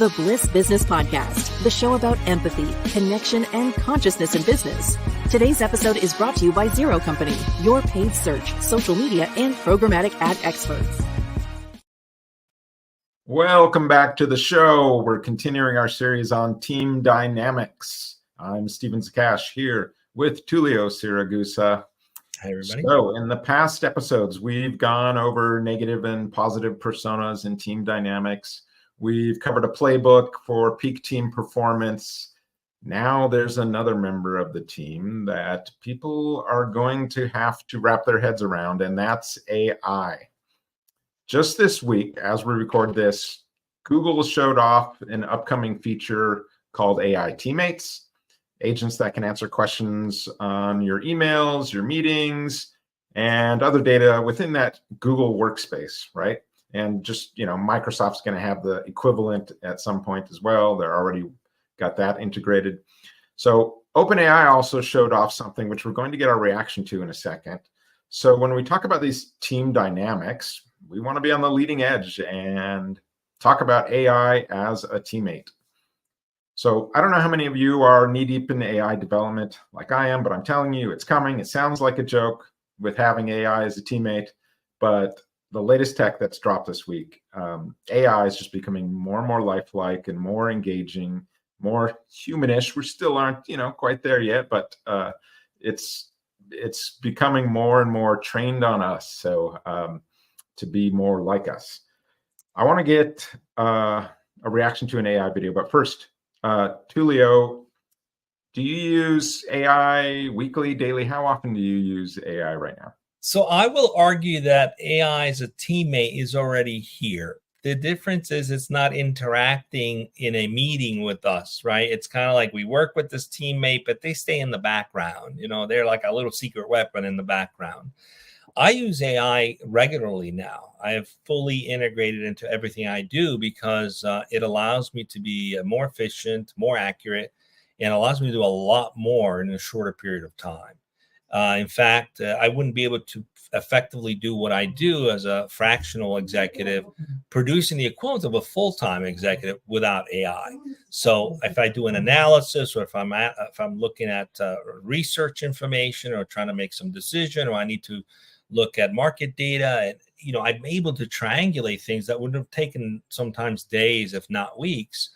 the Bliss Business Podcast, the show about empathy, connection, and consciousness in business. Today's episode is brought to you by Zero Company, your paid search, social media, and programmatic ad experts. Welcome back to the show. We're continuing our series on team dynamics. I'm Stephen Zakach here with Tullio Siragusa. Hi, everybody. So in the past episodes, we've gone over negative and positive personas in team dynamics. We've covered a playbook for peak team performance. Now there's another member of the team that people are going to have to wrap their heads around, and that's AI. Just this week, as we record this, Google showed off an upcoming feature called AI Teammates, agents that can answer questions on your emails, your meetings, and other data within that Google workspace, right? And just, Microsoft's going to have the equivalent at some point as well. They're already got that integrated. So OpenAI also showed off something which we're going to get our reaction to in a second. So when we talk about these team dynamics, we want to be on the leading edge and talk about AI as a teammate. So I don't know how many of you are knee-deep in AI development like I am, but I'm telling you, it's coming. It sounds like a joke with having AI as a teammate, but the latest tech that's dropped this week, AI is just becoming more and more lifelike and more engaging, more humanish. We still aren't, quite there yet, but it's becoming more and more trained on us. So to be more like us. I want to get a reaction to an AI video, but first, Tullio, do you use AI weekly, daily? How often do you use AI right now? So I will argue that AI as a teammate is already here. The difference is it's not interacting in a meeting with us, right? It's kind of like we work with this teammate, but they stay in the background. They're like a little secret weapon in the background. I use AI regularly now. I have fully integrated into everything I do because it allows me to be more efficient, more accurate, and allows me to do a lot more in a shorter period of time. In fact, I wouldn't be able to effectively do what I do as a fractional executive, producing the equivalent of a full-time executive without AI. So if I do an analysis, or if I'm looking at research information, or trying to make some decision, or I need to look at market data, and I'm able to triangulate things that would have taken sometimes days, if not weeks,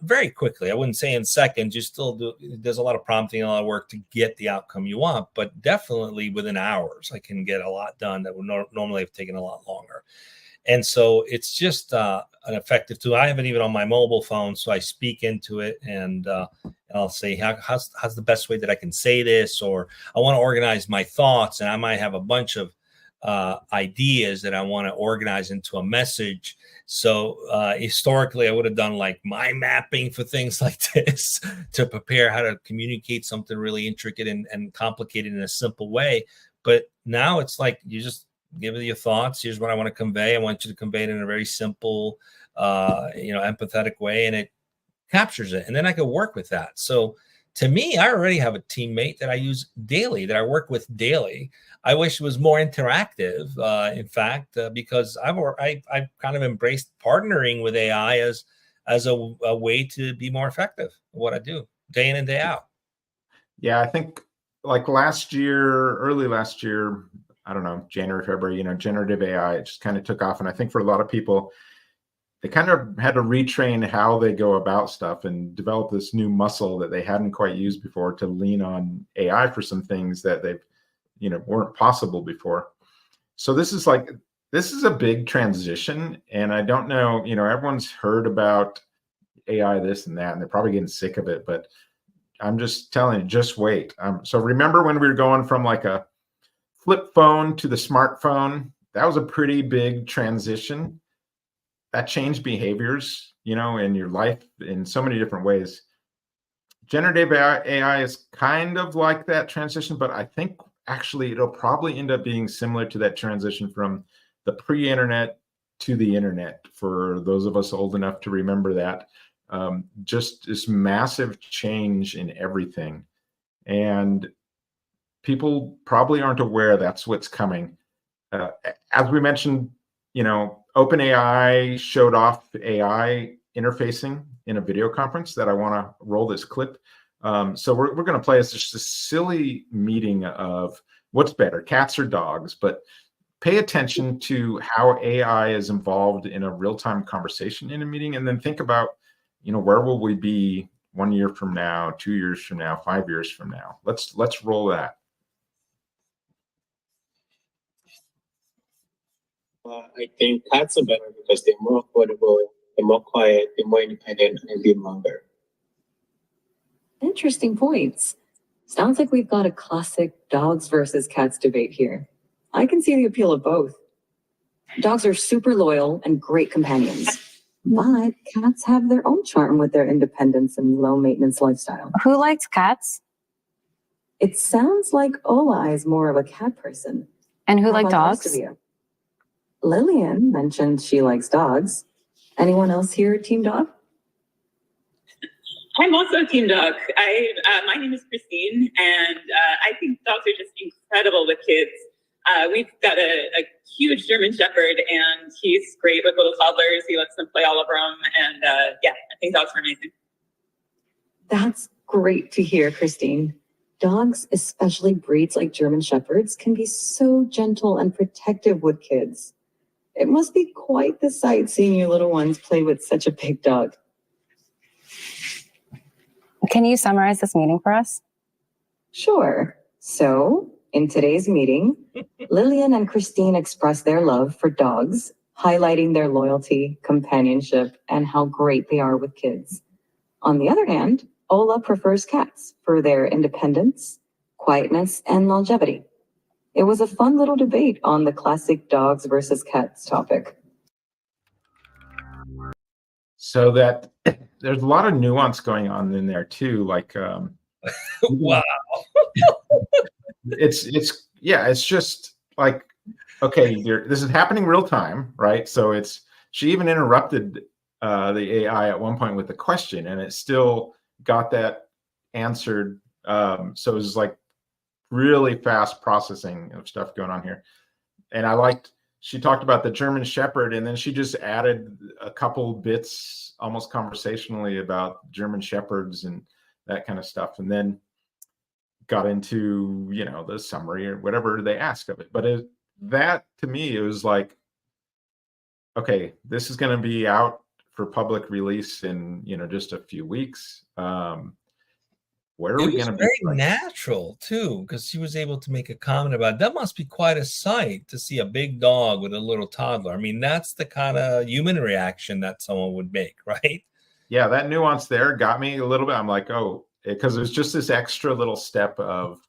very quickly. I wouldn't say in seconds. There's a lot of prompting, a lot of work to get the outcome you want, but definitely within hours, I can get a lot done that would normally have taken a lot longer. And so it's just an effective tool. I have it even on my mobile phone, so I speak into it, and I'll say, how's the best way that I can say this? Or I want to organize my thoughts, and I might have a bunch of ideas that I want to organize into a message. So historically, I would have done like mind mapping for things like this to prepare how to communicate something really intricate and complicated in a simple way. But now it's like you just give it your thoughts. Here's what I want to convey. I want you to convey it in a very simple, empathetic way, and it captures it. And then I can work with that. So to me, I already have a teammate that I use daily, that I work with daily. I wish it was more interactive, in fact, because I've kind of embraced partnering with AI as a way to be more effective at what I do day in and day out. Yeah, I think like early last year, I don't know, January, February, generative AI, it just kind of took off. And I think for a lot of people, they kind of had to retrain how they go about stuff and develop this new muscle that they hadn't quite used before to lean on AI for some things that they've, weren't possible before. So this is a big transition. And I don't know, everyone's heard about AI, this and that, and they're probably getting sick of it, but I'm just telling you, just wait. So remember when we were going from like a flip phone to the smartphone? That was a pretty big transition. That changed behaviors, in your life in so many different ways. Generative AI is kind of like that transition, but I think actually it'll probably end up being similar to that transition from the pre-internet to the internet, for those of us old enough to remember that. Just this massive change in everything. And people probably aren't aware that's what's coming. As we mentioned, OpenAI showed off AI interfacing in a video conference that I want to roll this clip. So we're going to play as just a silly meeting of what's better, cats or dogs, but pay attention to how AI is involved in a real-time conversation in a meeting, and then think about, where will we be 1 year from now, 2 years from now, 5 years from now? Let's roll that. I think cats are better because they're more affordable, they're more quiet, they're more independent, and they live longer. Interesting points. Sounds like we've got a classic dogs versus cats debate here. I can see the appeal of both. Dogs are super loyal and great companions, but cats have their own charm with their independence and low maintenance lifestyle. Who likes cats? It sounds like Ola is more of a cat person. And who How like about the rest dogs? of you? Lillian mentioned she likes dogs. Anyone else here team dog? I'm also a team dog. My name is Christine, and I think dogs are just incredible with kids. We've got a huge German Shepherd, and he's great with little toddlers. He lets them play all over them, and I think dogs are amazing. That's great to hear, Christine. Dogs, especially breeds like German Shepherds, can be so gentle and protective with kids. It must be quite the sight seeing your little ones play with such a big dog. Can you summarize this meeting for us? Sure. So, in today's meeting, Lillian and Christine express their love for dogs, highlighting their loyalty, companionship, and how great they are with kids. On the other hand, Ola prefers cats for their independence, quietness, and longevity. It was a fun little debate on the classic dogs versus cats topic. So that there's a lot of nuance going on in there too. Like, Wow. it's just like, okay, this is happening real time, right? So she even interrupted the AI at one point with a question, and it still got that answered. So it was like really fast processing of stuff going on here. And she talked about the German Shepherd, and then she just added a couple bits almost conversationally about German Shepherds and that kind of stuff. And then got into, the summary or whatever they asked of it. But that to me, it was like, okay, this is going to be out for public release in, just a few weeks. Where are we going to be? Very natural too, because she was able to make a comment about that. Must be quite a sight to see a big dog with a little toddler. I mean, that's the kind of human reaction that someone would make, right? Yeah, that nuance there got me a little bit. I'm like, oh, because it was just this extra little step of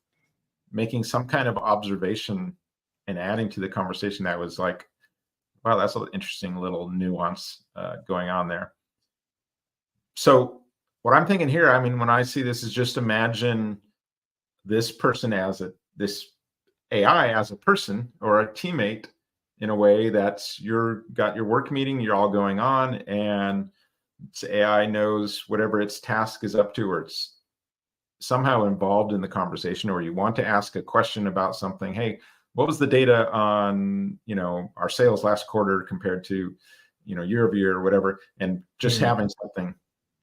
making some kind of observation and adding to the conversation that was like, wow, that's an interesting little nuance going on there. So what I'm thinking here, I mean, when I see this, is just imagine this person this AI as a person or a teammate in a way that's got your work meeting, you're all going on, and AI knows whatever its task is up to, or it's somehow involved in the conversation, or you want to ask a question about something. Hey, what was the data on, our sales last quarter compared to, year over year or whatever, and just having something,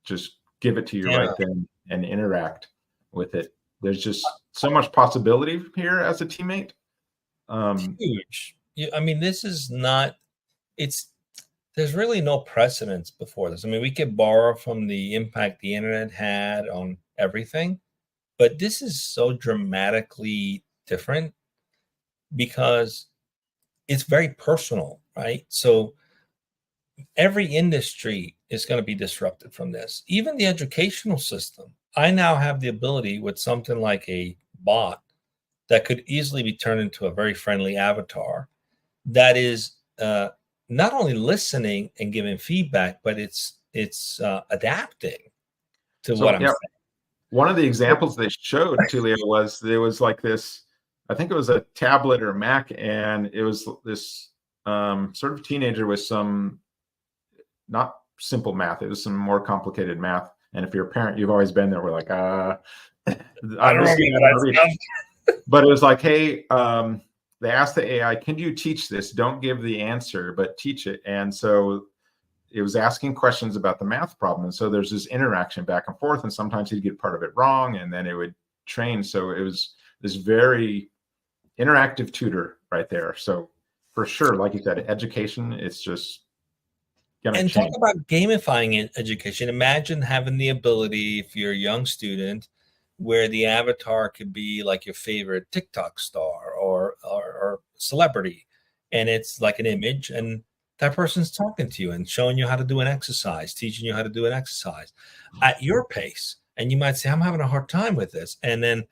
just give it to you right then and interact with it. There's just so much possibility here as a teammate. Huge. I mean, this is not, there's really no precedence before this. I mean, we could borrow from the impact the internet had on everything, but this is so dramatically different because it's very personal, right? So every industry is going to be disrupted from this. Even the educational system. I now have the ability with something like a bot that could easily be turned into a very friendly avatar that is not only listening and giving feedback, but it's adapting to what I'm saying. One of the examples they showed, Tullio, was there was like this, I think it was a tablet or a Mac, and it was this sort of teenager with some not simple math. It was some more complicated math. And if you're a parent, you've always been there. We're like, I don't know. But it was like, hey, they asked the AI, can you teach this? Don't give the answer, but teach it. And so it was asking questions about the math problem. And so there's this interaction back and forth, and sometimes he'd get part of it wrong, and then it would train. So it was this very interactive tutor right there. So for sure, like you said, education, it's just going to And change. talk about gamifying education. Imagine having the ability, if you're a young student, where the avatar could be like your favorite TikTok star or celebrity, and it's like an image, and that person's talking to you and showing you how to do an exercise, teaching you how to do an exercise at your pace. And you might say, I'm having a hard time with this. And then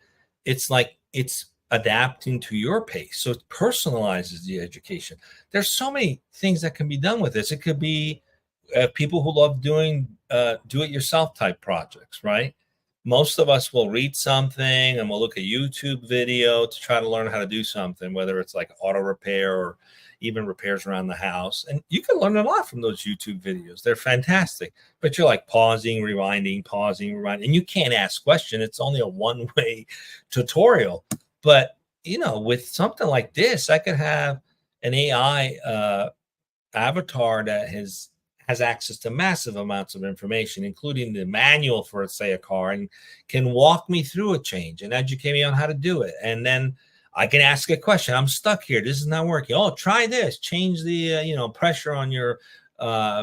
it's like it's adapting to your pace. So it personalizes the education. There's so many things that can be done with this. It could be people who love doing do-it-yourself type projects, right? Most of us will read something and we'll look at YouTube video to try to learn how to do something, whether it's like auto repair or even repairs around the house. And you can learn a lot from those YouTube videos. They're fantastic. But you're like pausing, rewinding, and you can't ask questions. It's only a one-way tutorial. But, with something like this, I could have an AI avatar that has access to massive amounts of information, including the manual for, say, a car, and can walk me through a change and educate me on how to do it. And then I can ask a question. I'm stuck here. This is not working. Oh, try this. Change the, pressure on your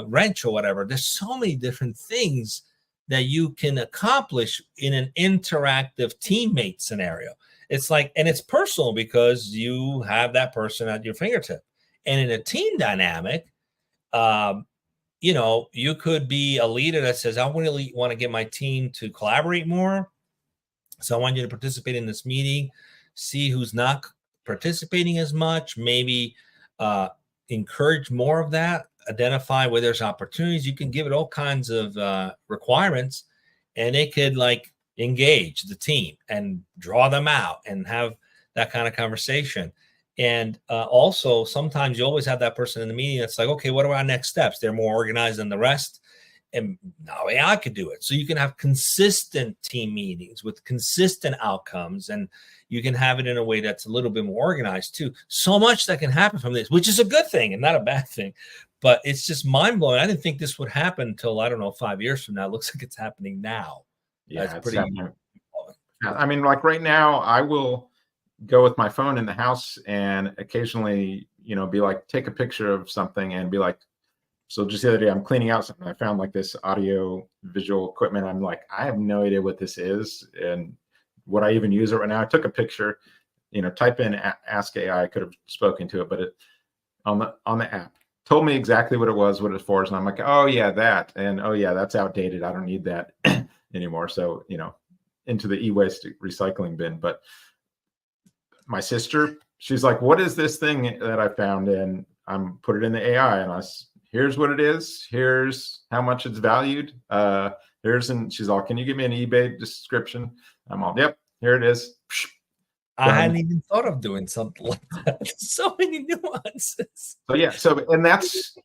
wrench or whatever. There's so many different things that you can accomplish in an interactive teammate scenario. It's like, and it's personal because you have that person at your fingertip. And in a team dynamic, you could be a leader that says, I really want to get my team to collaborate more. So I want you to participate in this meeting, see who's not participating as much, maybe encourage more of that, identify where there's opportunities. You can give it all kinds of requirements, and it could like engage the team and draw them out and have that kind of conversation. And also, sometimes you always have that person in the meeting that's like, okay, what are our next steps? They're more organized than the rest. And now AI could do it. So you can have consistent team meetings with consistent outcomes, and you can have it in a way that's a little bit more organized too. So much that can happen from this, which is a good thing and not a bad thing. But it's just mind-blowing. I didn't think this would happen until, 5 years from now. It looks like it's happening now. Yeah, it's pretty happening. I mean, like right now, I will go with my phone in the house and occasionally, be like, take a picture of something and be like, so just the other day, I'm cleaning out something. I found like this audio visual equipment. I'm like, I have no idea what this is and would I even use it right now? I took a picture, type in Ask AI. I could have spoken to it, but it on the app told me exactly what it was, what it's for. And I'm like, oh yeah, that. And oh yeah, that's outdated. I don't need that anymore. So, into the e-waste recycling bin. But my sister, she's like, what is this thing that I found? And I'm put it in the AI and here's what it is. Here's how much it's valued. And she's all, can you give me an eBay description? I'm all, yep, here it is. I hadn't even thought of doing something like that. So many nuances. So yeah, and that's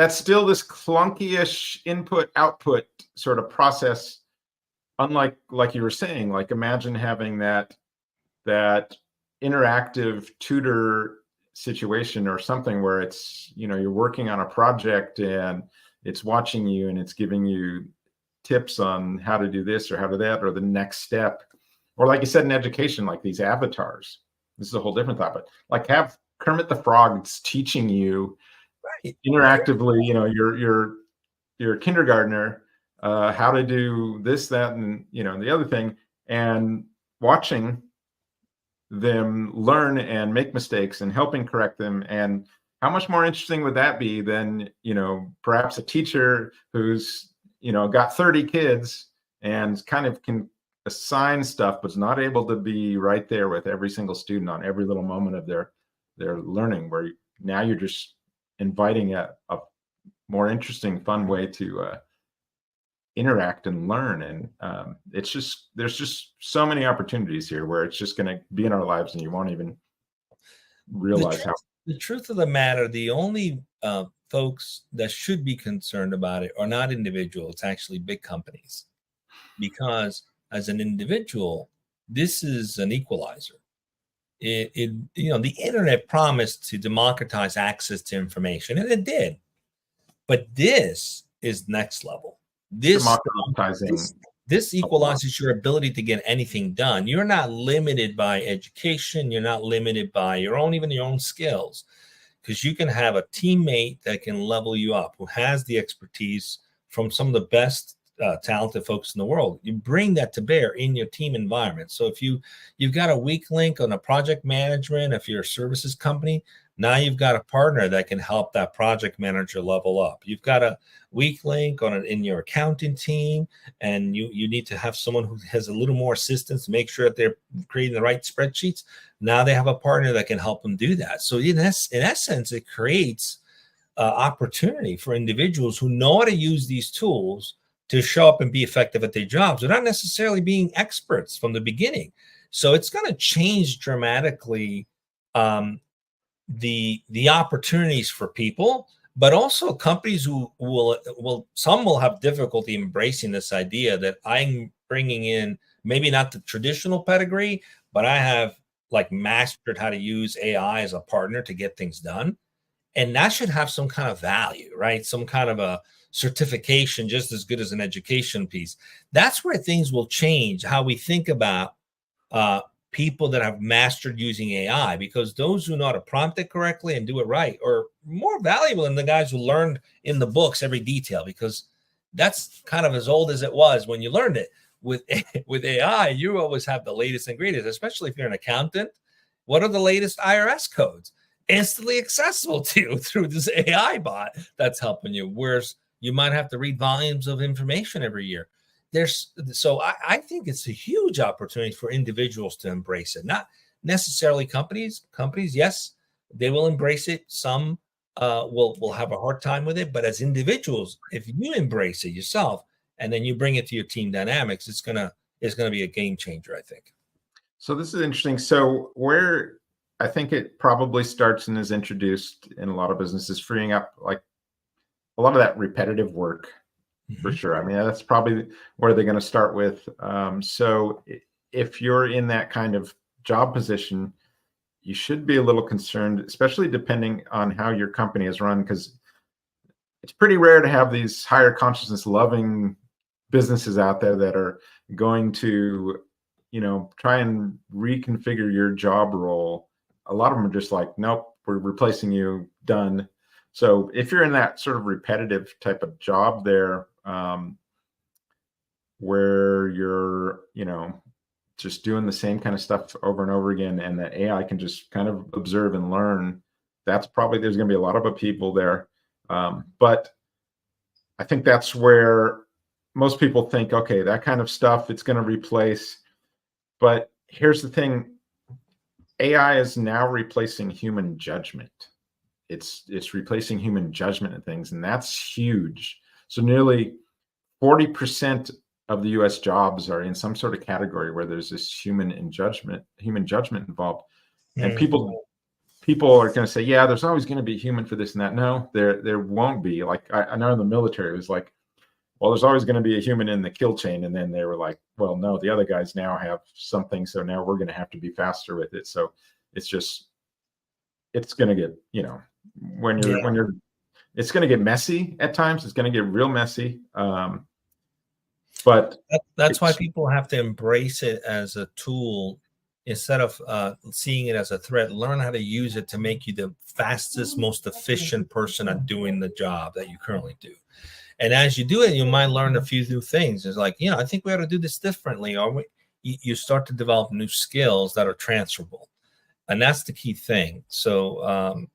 still this clunky-ish input output sort of process. Unlike, like you were saying, like imagine having that interactive tutor situation or something where it's, you're working on a project and it's watching you and it's giving you tips on how to do this or how to do that or the next step. Or like you said in education, like these avatars. This is a whole different thought, but like have Kermit the Frog teaching you interactively, your kindergartner, how to do this, that, and the other thing, and watching them learn and make mistakes and helping correct them. And how much more interesting would that be than perhaps a teacher who's got 30 kids and kind of can assign stuff but's not able to be right there with every single student on every little moment of their learning, where now you're just inviting a more interesting, fun way to interact and learn. And there's just so many opportunities here where it's just going to be in our lives and you won't even realize how. The truth of the matter, the only folks that should be concerned about it are not individuals, it's actually big companies. Because as an individual, this is an equalizer. The internet promised to democratize access to information, and it did. But this is next level. This democratizing. This equalizes your ability to get anything done. You're not limited by education. You're not limited by even your own skills, because you can have a teammate that can level you up, who has the expertise from some of the best talented folks in the world. You bring that to bear in your team environment. So if you've got a weak link on a project management, if you're a services company, now you've got a partner that can help that project manager level up. You've got a weak link in your accounting team, and you need to have someone who has a little more assistance to make sure that they're creating the right spreadsheets. Now they have a partner that can help them do that. So in essence, it creates opportunity for individuals who know how to use these tools to show up and be effective at their jobs without necessarily being experts from the beginning. So it's going to change dramatically the opportunities for people, but also companies who some will have difficulty embracing this idea that I'm bringing in maybe not the traditional pedigree, but I have mastered how to use AI as a partner to get things done. And that should have some kind of value, right? Some kind of a certification, just as good as an education piece. That's where things will change, how we think about people that have mastered using AI, because those who know how to prompt it correctly and do it right are more valuable than the guys who learned in the books every detail, because that's kind of as old as it was when you learned it. With AI, you always have the latest and greatest, especially if you're an accountant. What are the latest IRS codes? Instantly accessible to you through this AI bot that's helping you. Whereas you might have to read volumes of information every year. So I think it's a huge opportunity for individuals to embrace it, not necessarily companies. Companies, yes, they will embrace it. Some will have a hard time with it. But as individuals, if you embrace it yourself and then you bring it to your team dynamics, it's gonna be a game changer, I think. So this is interesting. So where I think it probably starts and is introduced in a lot of businesses, freeing up a lot of that repetitive work. For sure. I mean, that's probably where they're going to start with. So if you're in that kind of job position, you should be a little concerned, especially depending on how your company is run, because it's pretty rare to have these higher consciousness loving businesses out there that are going to, try and reconfigure your job role. A lot of them are just like, nope, we're replacing you, done. So if you're in that sort of repetitive type of job there, where you're, just doing the same kind of stuff over and over again, and that AI can just kind of observe and learn, there's going to be a lot of people there. But I think that's where most people think, okay, that kind of stuff, it's going to replace. But here's the thing, AI is now replacing human judgment. It's replacing human judgment and things, and that's huge. So nearly 40% of the U.S. jobs are in some sort of category where there's this human judgment involved. And people are going to say, yeah, there's always going to be human for this and that. No, there won't be. I know in the military, it was like, well, there's always going to be a human in the kill chain. And then they were like, well, no, the other guys now have something. So now we're going to have to be faster with it. So it's going to get, it's going to get messy at times. It's going to get real messy. But that's why people have to embrace it as a tool instead of seeing it as a threat. Learn how to use it to make you the fastest, most efficient person at doing the job that you currently do. And as you do it, you might learn a few new things. It's like, I think we ought to do this differently. Or you start to develop new skills that are transferable. And that's the key thing. So,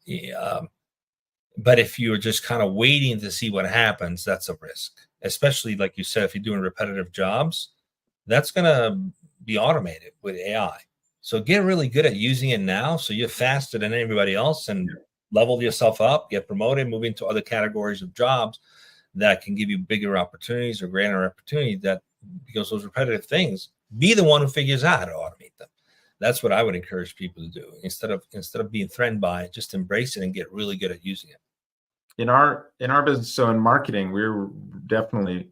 but if you're just kind of waiting to see what happens, that's a risk. Especially, like you said, if you're doing repetitive jobs, that's going to be automated with AI. So get really good at using it now, so you're faster than everybody else, and level yourself up, get promoted, move into other categories of jobs that can give you bigger opportunities or greater opportunity. That, because those repetitive things, be the one who figures out how to automate them. That's what I would encourage people to do. Instead of being threatened by it, just embrace it and get really good at using it. In our business, so in marketing, we're definitely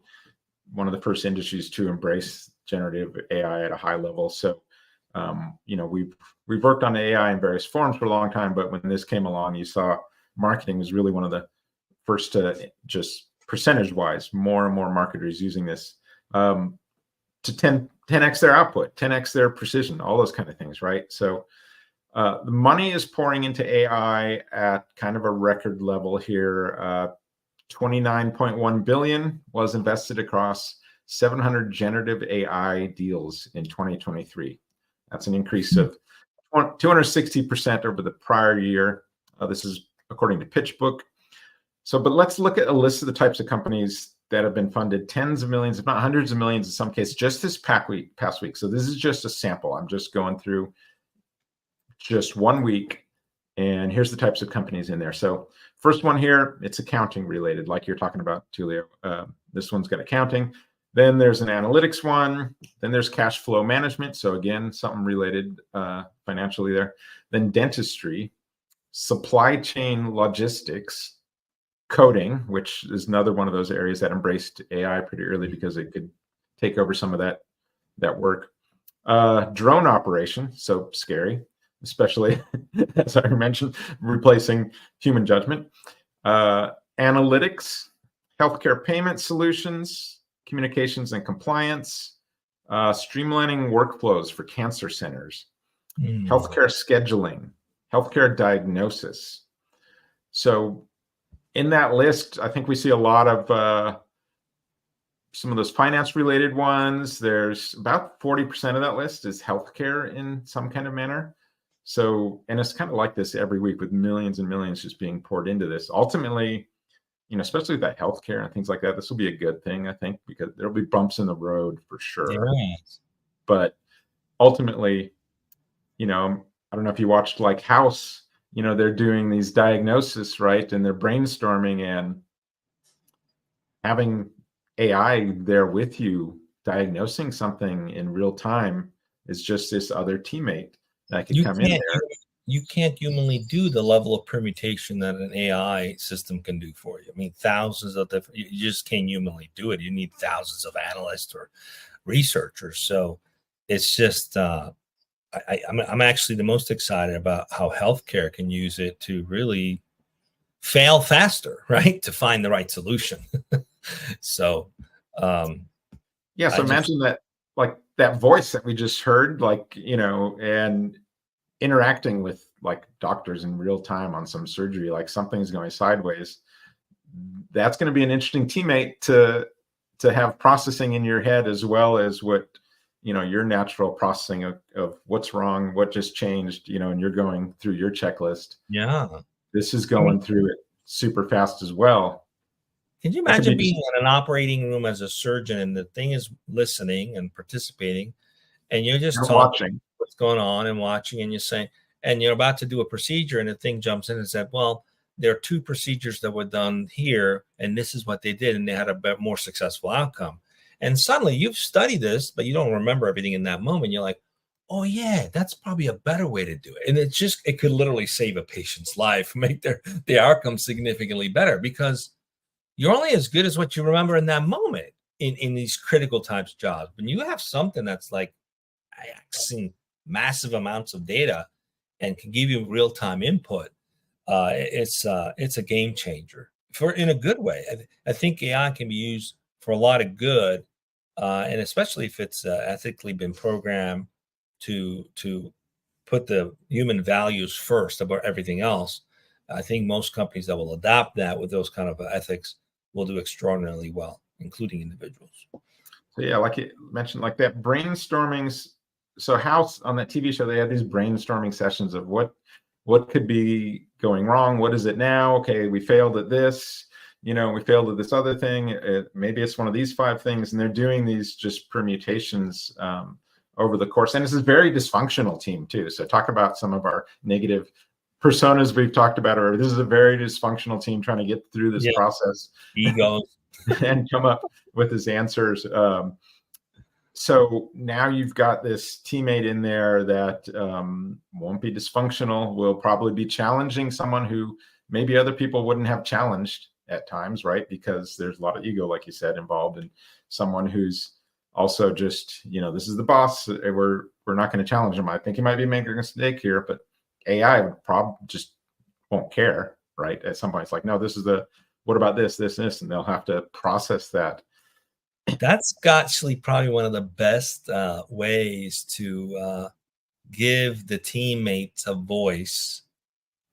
one of the first industries to embrace generative AI at a high level. So, we've worked on AI in various forms for a long time, but when this came along, you saw marketing was really one of the first to just percentage-wise, more and more marketers using this to 10x their output, 10x their precision, all those kind of things, right? So the money is pouring into AI at kind of a record level here. 29.1 billion was invested across 700 generative AI deals in 2023. That's an increase of 260% over the prior year. This is according to PitchBook. But let's look at a list of the types of companies that have been funded, tens of millions, if not hundreds of millions in some cases, just this past week. So this is just a sample. I'm just going through just 1 week, and here's the types of companies in there. So first one here, it's accounting related, like you're talking about, Tullio. This one's got accounting. Then there's an analytics one. Then there's cash flow management. So again, something related financially there. Then dentistry, supply chain logistics, coding, which is another one of those areas that embraced AI pretty early because it could take over some of that work. Drone operation, so scary, especially as I mentioned, replacing human judgment. Analytics, healthcare payment solutions, communications and compliance, streamlining workflows for cancer centers, healthcare scheduling, healthcare diagnosis. So in that list, I think we see a lot of some of those finance related ones. There's about 40% of that list is healthcare in some kind of manner. So, and it's kind of like this every week with millions and millions just being poured into this. Ultimately, especially with that healthcare and things like that, this will be a good thing, I think, because there'll be bumps in the road for sure. Yes. But ultimately, I don't know if you watched like House, they're doing these diagnoses, right? And they're brainstorming, and having AI there with you diagnosing something in real time is just this other teammate that can come in there. You can't humanly do the level of permutation that an AI system can do for you. I mean, thousands of different, you just can't humanly do it. You need thousands of analysts or researchers. So it's just, I'm actually the most excited about how healthcare can use it to really fail faster, right? To find the right solution. So, so imagine that, like that voice that we just heard, and interacting with like doctors in real time on some surgery, like something's going sideways. That's going to be an interesting teammate to have processing in your head, as well as what, your natural processing of what's wrong, what just changed, and you're going through your checklist. Yeah. This is going through it super fast as well. Can you imagine being in an operating room as a surgeon and the thing is listening and participating, and you're just talking what's going on and watching, and you're saying, and you're about to do a procedure, and the thing jumps in and said, well, there are 2 procedures that were done here, and this is what they did, and they had a more successful outcome. And suddenly you've studied this, but you don't remember everything in that moment. You're like, oh yeah, that's probably a better way to do it. And it could literally save a patient's life, make their outcome significantly better, because you're only as good as what you remember in that moment in these critical types of jobs. When you have something that's like accessing massive amounts of data and can give you real-time input, it's a game changer in a good way. I think AI can be used for a lot of good, and especially if it's ethically been programmed to put the human values first above everything else. I think most companies that will adopt that with those kind of ethics will do extraordinarily well, including individuals. So yeah, like you mentioned, like that brainstorming. So House, on that TV show, they had these brainstorming sessions of what could be going wrong. What is it now? Okay, we failed at this. We failed at this other thing. Maybe it's one of these 5 things, and they're doing these just permutations over the course. And this is a very dysfunctional team too. So talk about some of our negative personas we've talked about already. This is a very dysfunctional team trying to get through this process. Egos. And come up with his answers. So now you've got this teammate in there that won't be dysfunctional, will probably be challenging someone who maybe other people wouldn't have challenged at times, right? Because there's a lot of ego, like you said, involved, and someone who's also just, this is the boss. We're not going to challenge him. I think he might be making a mistake here, but AI probably just won't care, right? At some point, it's like, no, this is what about this, and they'll have to process that. That's actually probably one of the best ways to give the teammates a voice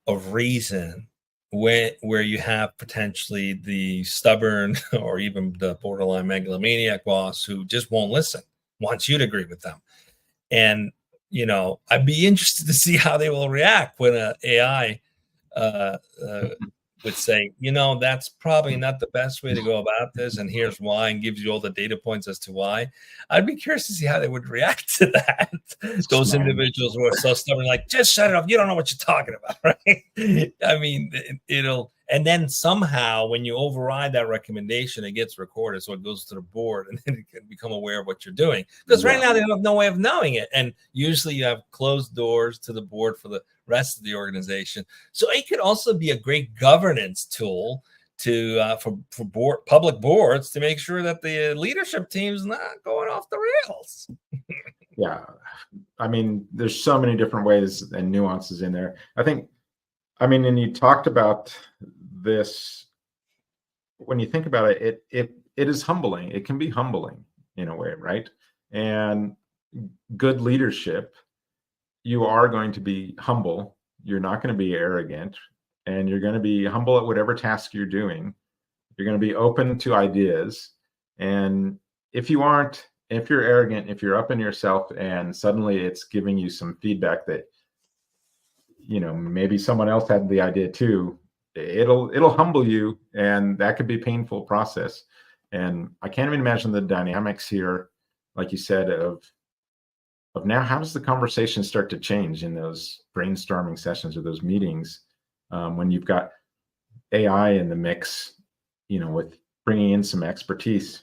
of reason, where you have potentially the stubborn or even the borderline megalomaniac boss who just won't listen, wants you to agree with them. And, I'd be interested to see how they will react when an AI would say, that's probably not the best way to go about this, and here's why, and gives you all the data points as to why. I'd be curious to see how they would react to that. Those individuals who are so stubborn, like, just shut it up, you don't know what you're talking about, right? I mean, and then somehow when you override that recommendation, it gets recorded, so it goes to the board, and then it can become aware of what you're doing. Because right now they have no way of knowing it, and usually you have closed doors to the board for the rest of the organization. So it could also be a great governance tool to for public boards to make sure that the leadership team's not going off the rails. Yeah, I mean, there's so many different ways and nuances in there. And you talked about this. When you think about it, it is humbling. It can be humbling in a way, right? And good leadership, you are going to be humble. You're not going to be arrogant, and you're going to be humble at whatever task you're doing. You're going to be open to ideas. And if you're arrogant, if you're up in yourself and suddenly it's giving you some feedback that, maybe someone else had the idea too, it'll humble you, and that could be a painful process. And I can't even imagine the dynamics here, like you said, of now, how does the conversation start to change in those brainstorming sessions or those meetings when you've got AI in the mix, with bringing in some expertise.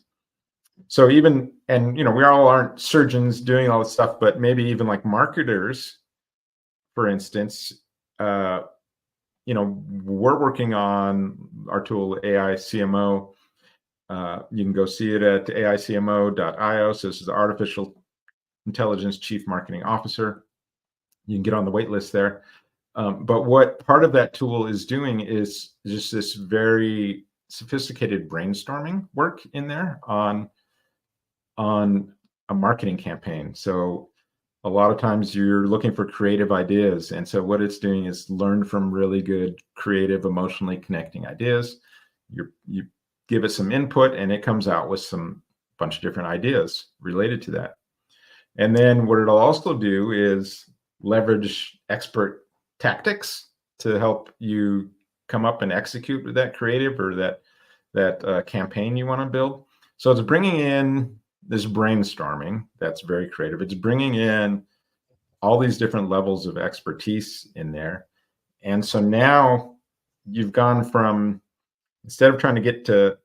So we all aren't surgeons doing all this stuff, but maybe even like marketers, for instance, we're working on our tool, AI CMO. You can go see it at aicmo.io. So this is the Artificial Intelligence Chief Marketing Officer. You can get on the wait list there. But what part of that tool is doing is just this very sophisticated brainstorming work in there on a marketing campaign. So a lot of times you're looking for creative ideas. And so what it's doing is learn from really good, creative, emotionally connecting ideas. You give it some input and it comes out with some bunch of different ideas related to that. And then what it'll also do is leverage expert tactics to help you come up and execute with that creative or that campaign you want to build. So it's bringing in this brainstorming that's very creative. It's bringing in all these different levels of expertise in there. And so now you've gone from, instead of trying to get to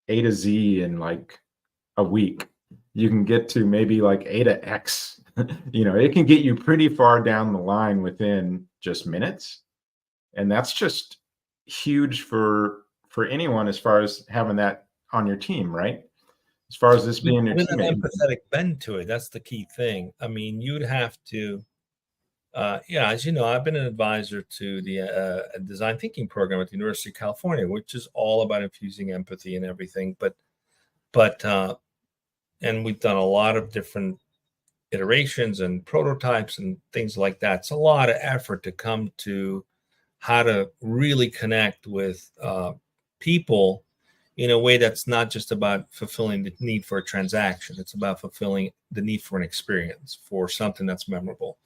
A to Z in like a week, you can get to maybe like A to X. It can get you pretty far down the line within just minutes. And that's just huge for anyone as far as having that on your team, right? As far as this being your teammate. With an empathetic bend to it, that's the key thing. I mean, you'd have to, as you know, I've been an advisor to the design thinking program at the University of California, which is all about infusing empathy and everything. But and we've done a lot of different iterations and prototypes and things like that. It's a lot of effort to come to how to really connect with people in a way that's not just about fulfilling the need for a transaction. It's about fulfilling the need for an experience, for something that's memorable.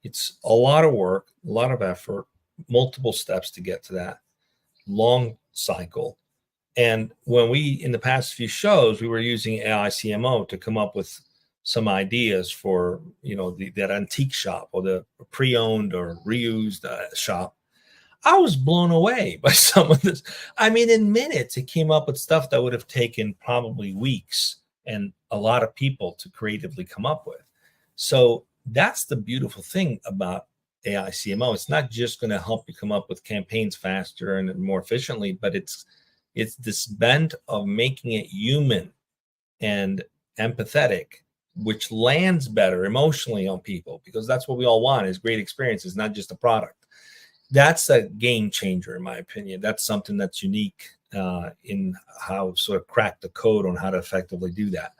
It's a lot of work, a lot of effort, multiple steps to get to that, long cycle. And when in the past few shows, we were using AI CMO to come up with some ideas for, that antique shop or the pre-owned or reused shop. I was blown away by some of this. I mean, in minutes, it came up with stuff that would have taken probably weeks and a lot of people to creatively come up with. So that's the beautiful thing about AI CMO. It's not just going to help you come up with campaigns faster and more efficiently, but it's this bent of making it human and empathetic, which lands better emotionally on people, because that's what we all want, is great experiences, not just a product. that's a game changer, in my opinion. That's something that's unique in how sort of crack the code on how to effectively do that.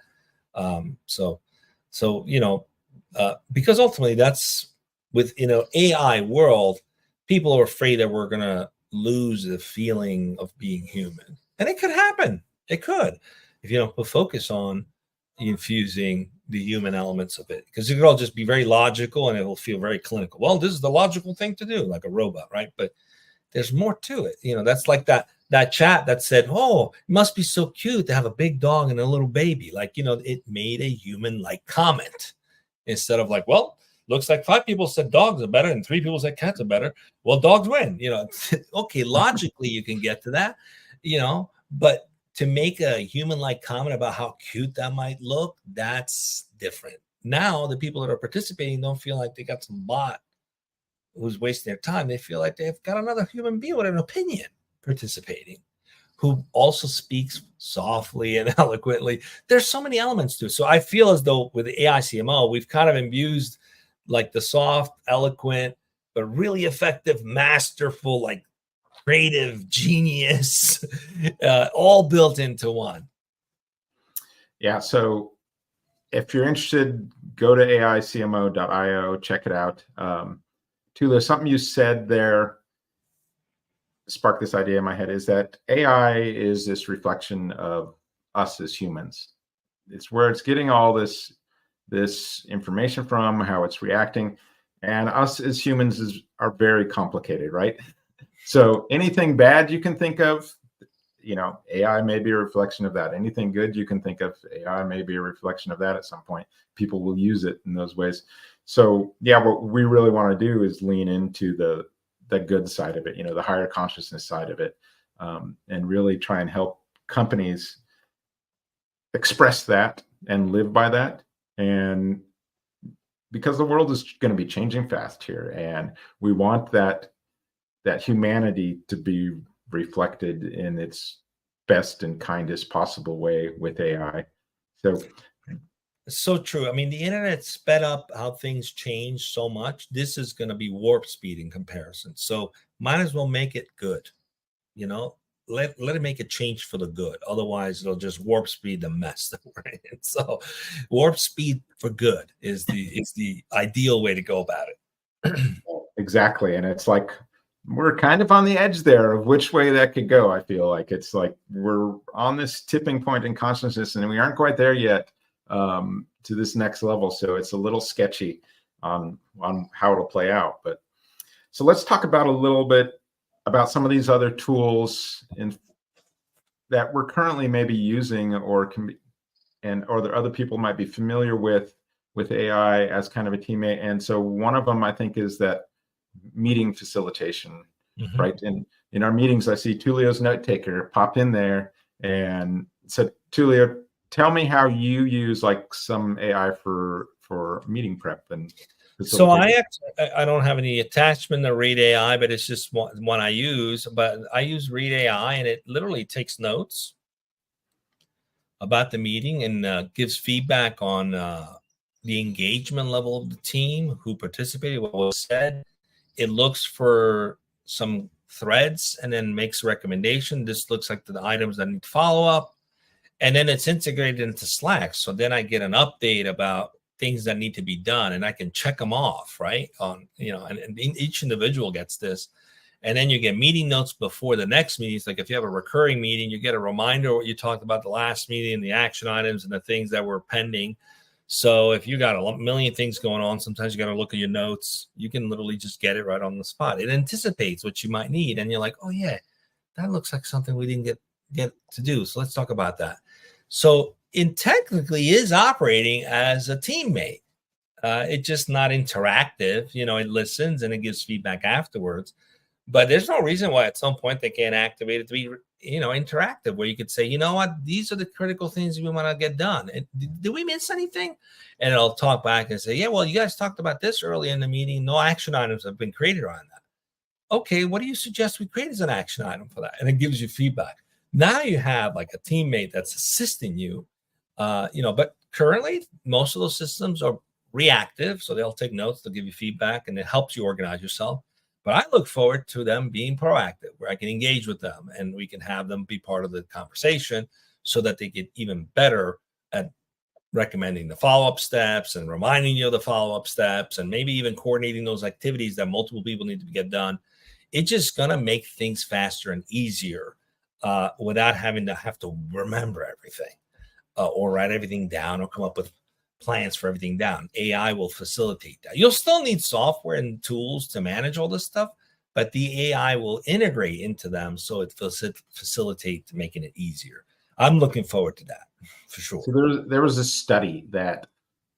Because ultimately that's within an AI world, people are afraid that we're going to lose the feeling of being human. And it could happen. It could, if you don't put focus on infusing the human elements of it, because it could all just be very logical and it will feel very clinical. Well, this is the logical thing to do, like a robot, right? But there's more to it. That's like that chat that said, oh, it must be so cute to have a big dog and a little baby. Like, it made a human-like comment instead of like, well, looks like 5 people said dogs are better and 3 people said cats are better. Well, dogs win. Okay, logically you can get to that, but to make a human-like comment about how cute that might look, that's different. Now the people that are participating don't feel like they got some bot who's wasting their time. They feel like they've got another human being with an opinion participating, who also speaks softly and eloquently. There's so many elements to it. So I feel as though with the AI CMO, we've kind of infused like the soft, eloquent, but really effective, masterful, like creative genius, all built into one. Yeah. So if you're interested, go to aicmo.io, check it out. Tullio, something you said there sparked this idea in my head, is that AI is this reflection of us as humans. It's where it's getting all this information from, how it's reacting, and us as humans are very complicated, right? So anything bad you can think of, AI may be a reflection of that. Anything good you can think of, AI may be a reflection of that at some point. People will use it in those ways. So yeah, what we really want to do is lean into the good side of it, the higher consciousness side of it, and really try and help companies express that and live by that. And because the world is going to be changing fast here, and we want that humanity to be reflected in its best and kindest possible way with AI. So true. I mean, the internet sped up how things change so much. This is going to be warp speed in comparison. So might as well make it good. Let it make a change for the good. Otherwise, it'll just warp speed the mess that we're in. So warp speed for good is the ideal way to go about it. Exactly. And it's like we're kind of on the edge there of which way that could go. I feel like it's like we're on this tipping point in consciousness and we aren't quite there yet. To this next level. So it's a little sketchy on how it'll play out. But so let's talk about a little bit about some of these other tools that we're currently maybe using or that other people might be familiar with AI as kind of a teammate. And so one of them I think is that meeting facilitation, right? And in our meetings, I see Tullio's note taker pop in there and said, Tullio, tell me how you use like some AI for meeting prep and so I don't have any attachment to Read AI, but it's just one I use. But I use Read AI, and it literally takes notes about the meeting and gives feedback on the engagement level of the team, who participated, what was said. It looks for some threads and then makes a recommendation. This looks like the items that need follow up. And then it's integrated into Slack. So then I get an update about things that need to be done and I can check them off, right? And each individual gets this. And then you get meeting notes before the next meeting. It's like if you have a recurring meeting, you get a reminder of what you talked about the last meeting and the action items and the things that were pending. So if you got a million things going on, sometimes you got to look at your notes. You can literally just get it right on the spot. It anticipates what you might need. And you're like, oh yeah, that looks like something we didn't get to do. So let's talk about that. So it technically is operating as a teammate. It's just not interactive. It listens and it gives feedback afterwards. But there's no reason why at some point they can't activate it to be, interactive, where you could say, you know what, these are the critical things we want to get done. Did we miss anything? And it'll talk back and say, yeah, well, you guys talked about this early in the meeting. No action items have been created on that. Okay, what do you suggest we create as an action item for that? And it gives you feedback. Now you have like a teammate that's assisting you, but currently most of those systems are reactive. So they'll take notes, they'll give you feedback, and it helps you organize yourself. But I look forward to them being proactive, where I can engage with them and we can have them be part of the conversation so that they get even better at recommending the follow-up steps and reminding you of the follow-up steps and maybe even coordinating those activities that multiple people need to get done. It's just going to make things faster and easier without having to remember everything or write everything down or come up with plans for everything down. AI will facilitate that. You'll still need software and tools to manage all this stuff, but the AI will integrate into them so it facilitates making it easier. I'm looking forward to that for sure. So there was a study that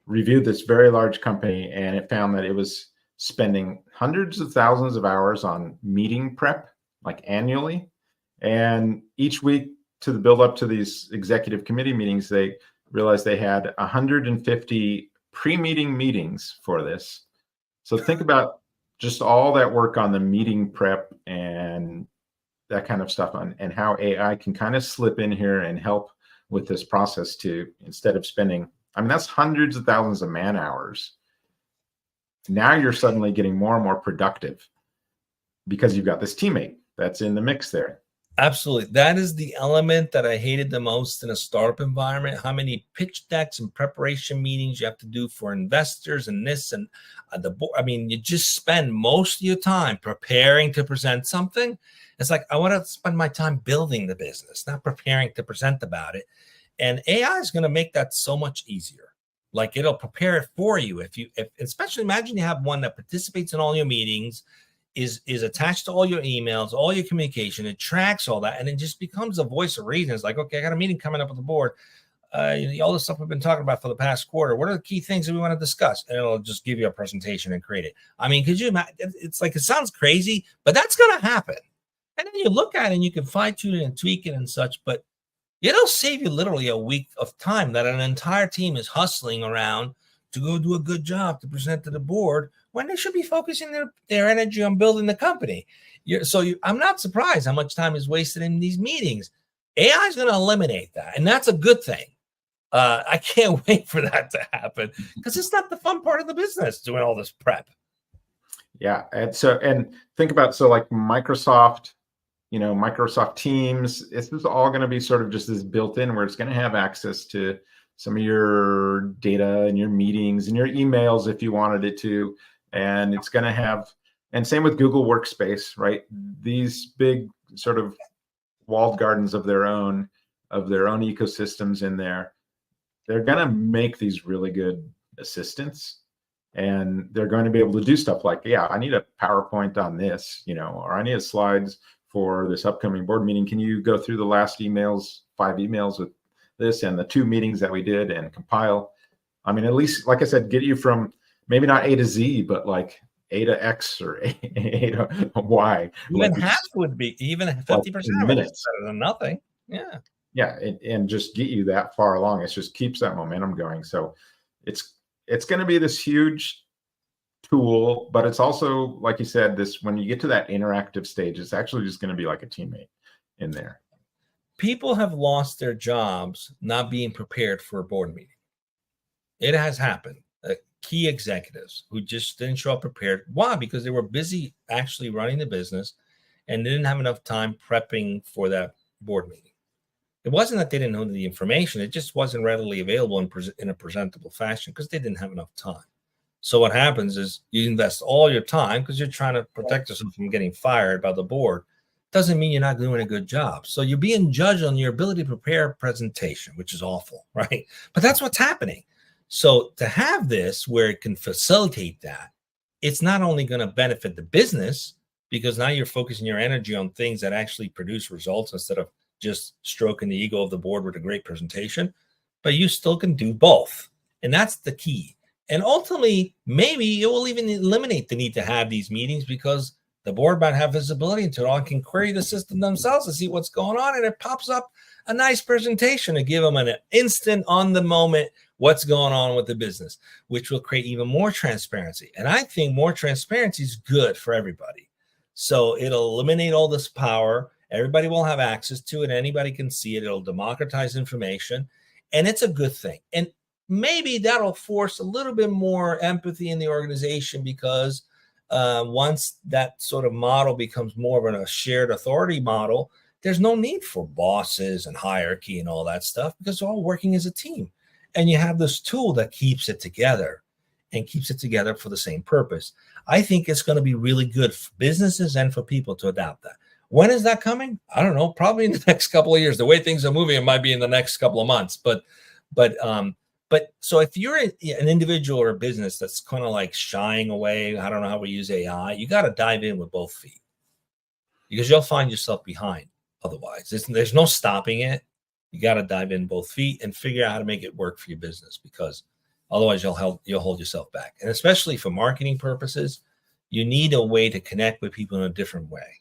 reviewed this very large company, and it found that it was spending hundreds of thousands of hours on meeting prep, like annually. And each week to the build up to these executive committee meetings, they realized they had 150 pre-meeting meetings for this. So think about just all that work on the meeting prep and that kind of stuff and how AI can kind of slip in here and help with this process to, instead of spending, I mean, that's hundreds of thousands of man hours. Now you're suddenly getting more and more productive because you've got this teammate that's in the mix there. Absolutely. That is the element that I hated the most in a startup environment. How many pitch decks and preparation meetings you have to do for investors and this and the board. I mean, you just spend most of your time preparing to present something. It's like, I want to spend my time building the business, not preparing to present about it. And AI is going to make that so much easier. Like it'll prepare it for you. If especially imagine you have one that participates in all your meetings, is attached to all your emails, all your communication, it tracks all that, and it just becomes a voice of reason. It's like, okay, I got a meeting coming up with the board. All the stuff we've been talking about for the past quarter. What are the key things that we want to discuss? And it'll just give you a presentation and create it. I mean, could you imagine? It's like, it sounds crazy, but that's going to happen. And then you look at it and you can fine tune it and tweak it and such, but it'll save you literally a week of time that an entire team is hustling around to go do a good job to present to the board when they should be focusing their energy on building the company. I'm not surprised how much time is wasted in these meetings. AI is going to eliminate that, and that's a good thing. I can't wait for that to happen because it's not the fun part of the business doing all this prep. Yeah, and think about like Microsoft, Microsoft Teams. This is all going to be sort of just this built in where it's going to have access to some of your data and your meetings and your emails if you wanted it to. And it's going to have, and same with Google Workspace, right? These big sort of walled gardens of their own ecosystems in there. They're going to make these really good assistants, and they're going to be able to do stuff like, yeah, I need a PowerPoint on this, or I need slides for this upcoming board meeting. Can you go through the last 5 emails with this and the 2 meetings that we did and compile? I mean, at least, like I said, get you from maybe not A to Z, but like A to X or A to Y. Even like half would be, even 50% of it is better than nothing. Yeah. Yeah. And just get you that far along. It just keeps that momentum going. So it's going to be this huge tool, but it's also, like you said, when you get to that interactive stage, it's actually just going to be like a teammate in there. People have lost their jobs not being prepared for a board meeting. It has happened. Key executives who just didn't show up prepared. Why? Because they were busy actually running the business and didn't have enough time prepping for that board meeting. It wasn't that they didn't know the information. It just wasn't readily available in a presentable fashion because they didn't have enough time. So what happens is you invest all your time because you're trying to protect yourself from getting fired by the board. Doesn't mean you're not doing a good job. So you're being judged on your ability to prepare a presentation, which is awful, right? But that's what's happening. So to have this where it can facilitate that, it's not only going to benefit the business because now you're focusing your energy on things that actually produce results instead of just stroking the ego of the board with a great presentation, but you still can do both. And that's the key. And ultimately, maybe it will even eliminate the need to have these meetings because the board might have visibility into it all and can query the system themselves to see what's going on. And it pops up a nice presentation to give them an instant on the moment what's going on with the business, which will create even more transparency. And I think more transparency is good for everybody. So it'll eliminate all this power. Everybody will have access to it. Anybody can see it. It'll democratize information. And it's a good thing. And maybe that'll force a little bit more empathy in the organization because once that sort of model becomes more of a shared authority model, there's no need for bosses and hierarchy and all that stuff, because they're all working as a team. And you have this tool that keeps it together and keeps it together for the same purpose. I think it's going to be really good for businesses and for people to adopt that. When is that coming? I don't know. Probably in the next couple of years. The way things are moving, it might be in the next couple of months. But so if you're an individual or a business that's kind of like shying away, I don't know how we use AI, you got to dive in with both feet, because you'll find yourself behind otherwise. There's no stopping it. You got to dive in both feet and figure out how to make it work for your business, because otherwise you'll hold yourself back. And especially for marketing purposes, you need a way to connect with people in a different way,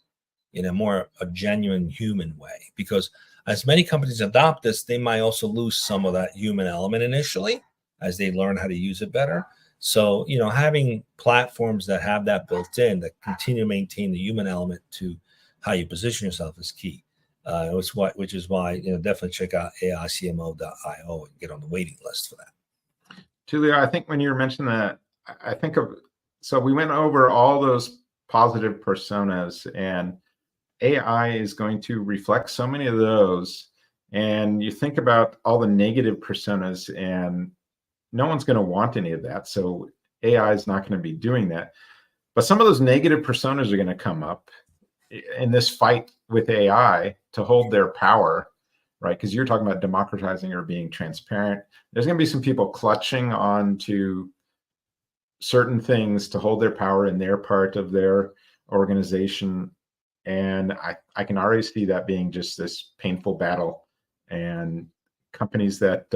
in a genuine human way, because as many companies adopt this, they might also lose some of that human element initially as they learn how to use it better. So, having platforms that have that built in, that continue to maintain the human element to how you position yourself, is key. Which is why, definitely check out AICMO.io and get on the waiting list for that. Tullio, I think when you were mentioning that, so we went over all those positive personas, and AI is going to reflect so many of those. And you think about all the negative personas, and no one's going to want any of that. So AI is not going to be doing that. But some of those negative personas are going to come up in this fight with AI to hold their power, right? Because you're talking about democratizing or being transparent. There's going to be some people clutching on to certain things to hold their power in their part of their organization. And I can already see that being just this painful battle. And companies that,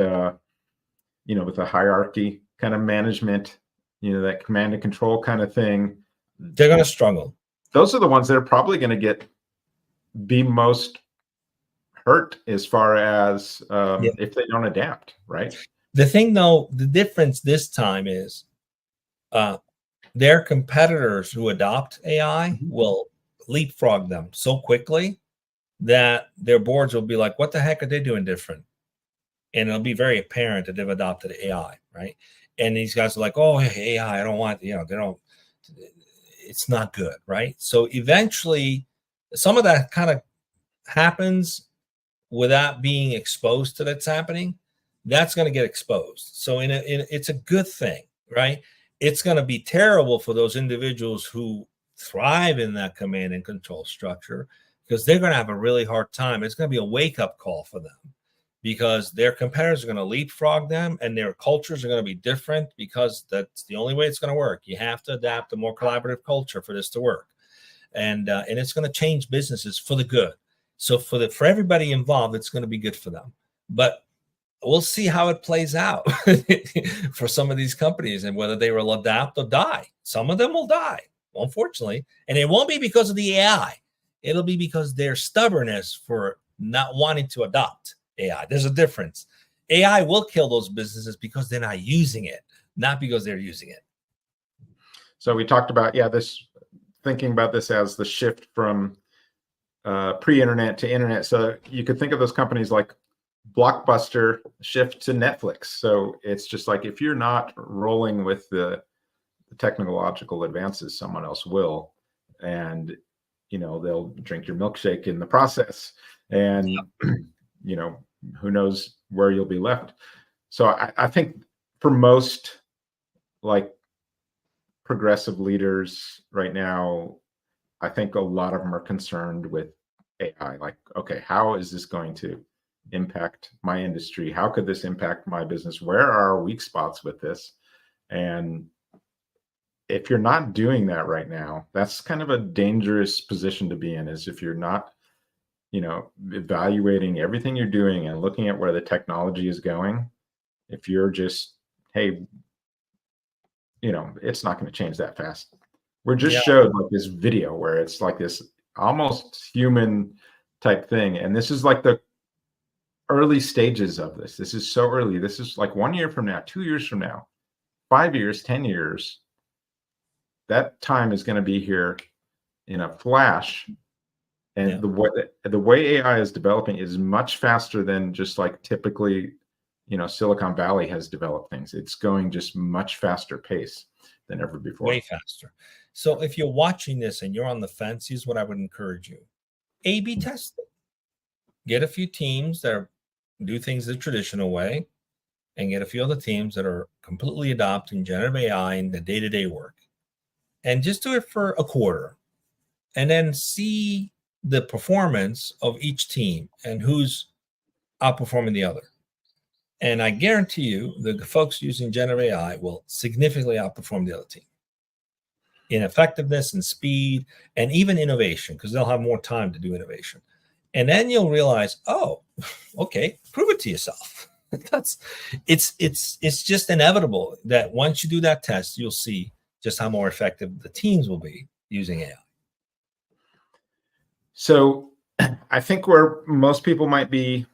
with a hierarchy kind of management, that command and control kind of thing, they're going to struggle. Those are the ones that are probably going to be most hurt as far as if they don't adapt, right? The thing, though, the difference this time is their competitors who adopt AI will leapfrog them so quickly that their boards will be like, what the heck are they doing different? And it'll be very apparent that they've adopted AI, right? And these guys are like, oh, hey, AI, I don't want, it's not good, right? So eventually some of that kind of happens without being exposed to that's happening. That's going to get exposed. So it's a good thing, right? It's going to be terrible for those individuals who thrive in that command and control structure, because they're going to have a really hard time. It's going to be a wake-up call for them, because their competitors are going to leapfrog them, and their cultures are going to be different, because that's the only way it's going to work. You have to adapt a more collaborative culture for this to work, and it's going to change businesses for the good. So for everybody involved, it's going to be good for them. But we'll see how it plays out for some of these companies, and whether they will adapt or die. Some of them will die, unfortunately, and it won't be because of the AI. It'll be because their stubbornness for not wanting to adopt AI. There's a difference. AI will kill those businesses because they're not using it, not because they're using it. So we talked about, thinking about this as the shift from pre-internet to internet. So you could think of those companies like Blockbuster shift to Netflix. So it's just like, if you're not rolling with the technological advances, someone else will, and they'll drink your milkshake in the process, and who knows where you'll be left. So I think for most like progressive leaders right now, I think a lot of them are concerned with AI. Like, okay, how is this going to impact my industry? How could this impact my business? Where are our weak spots with this? And if you're not doing that right now, that's kind of a dangerous position to be in, is if you're not, evaluating everything you're doing and looking at where the technology is going. If you're just, hey, it's not going to change that fast. We're just showed like this video where it's like this almost human type thing. And this is like the early stages of this. This is so early. This is like 1 year from now, 2 years from now, 5 years, 10 years. That time is going to be here in a flash. And the way AI is developing is much faster than just like typically, Silicon Valley has developed things. It's going just much faster pace than ever before. Way faster. So if you're watching this and you're on the fence, here's what I would encourage you. A/B test it. Get a few teams that do things the traditional way, and get a few other teams that are completely adopting generative AI in the day-to-day work. And just do it for a quarter. And then see the performance of each team and who's outperforming the other. And I guarantee you the folks using generative AI will significantly outperform the other team in effectiveness and speed and even innovation, because they'll have more time to do innovation. And then you'll realize, oh, okay, prove it to yourself. It's just inevitable that once you do that test, you'll see just how more effective the teams will be using AI. So I think where most people might be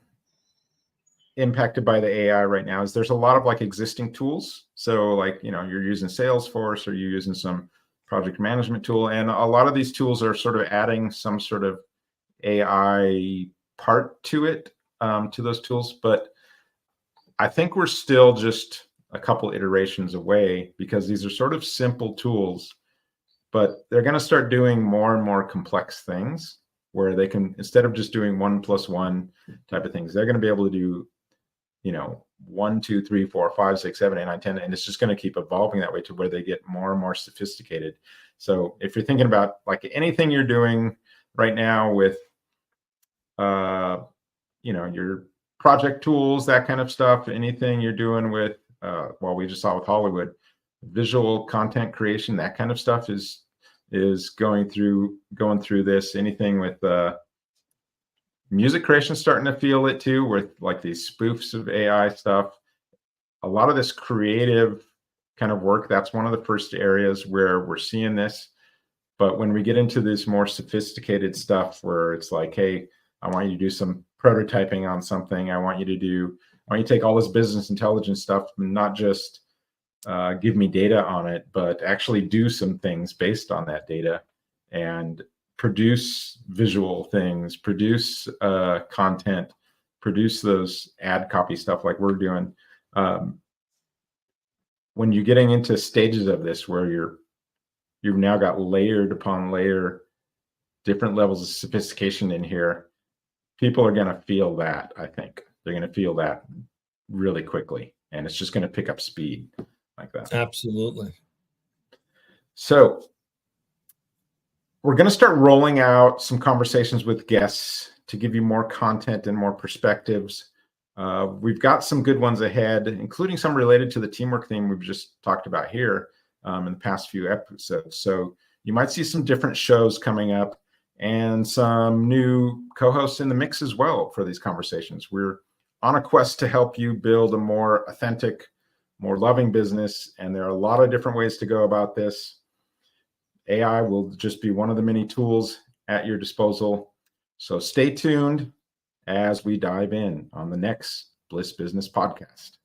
impacted by the AI right now is there's a lot of like existing tools. So like, you're using Salesforce or you're using some project management tool. And a lot of these tools are sort of adding some sort of AI part to it, to those tools. But I think we're still just a couple iterations away, because these are sort of simple tools, but they're going to start doing more and more complex things where they can, instead of just doing 1+1 type of things, they're going to be able to do 1, 2, 3, 4, 5, 6, 7, 8, 9, 10, and it's just going to keep evolving that way to where they get more and more sophisticated. So if you're thinking about like anything you're doing right now with your project tools, that kind of stuff, anything you're doing with we just saw with Hollywood, visual content creation, that kind of stuff is going through this. Anything with music creation starting to feel it too, with like these spoofs of AI stuff. A lot of this creative kind of work, that's one of the first areas where we're seeing this. But when we get into this more sophisticated stuff where it's like, hey, I want you to do some prototyping on something. I want you to take all this business intelligence stuff and not just give me data on it, but actually do some things based on that data and produce visual things, produce content, produce those ad copy stuff like we're doing. When you're getting into stages of this where you've now got layered upon layer, different levels of sophistication in here, people are going to feel that. I think they're going to feel that really quickly, and it's just going to pick up speed like that. Absolutely. So we're going to start rolling out some conversations with guests to give you more content and more perspectives. We've got some good ones ahead, including some related to the teamwork theme we've just talked about here in the past few episodes. So you might see some different shows coming up and some new co-hosts in the mix as well for these conversations. We're on a quest to help you build a more authentic, more loving business, and there are a lot of different ways to go about this. AI will just be one of the many tools at your disposal. So stay tuned as we dive in on the next Bliss Business Podcast.